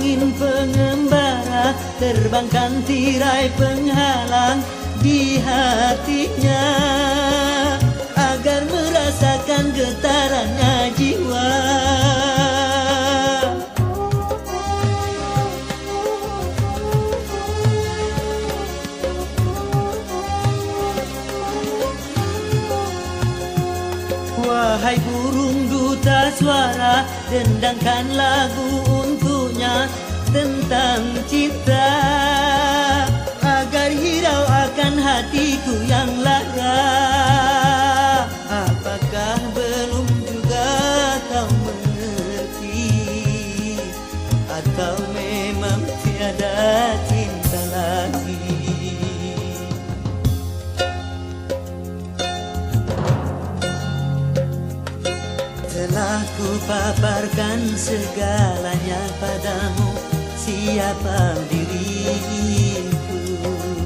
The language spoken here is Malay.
angin pengembara, terbangkan tirai penghalang di hatinya, agar merasakan getarannya jiwa. Wahai burung duta suara, dendangkan lagu untuknya tentang cinta, agar hirau akan hatiku yang lara. Apakah belum juga kau mengerti, atau memang tiada cinta lagi? Telah ku paparkan segalanya padamu, siapa dirimu.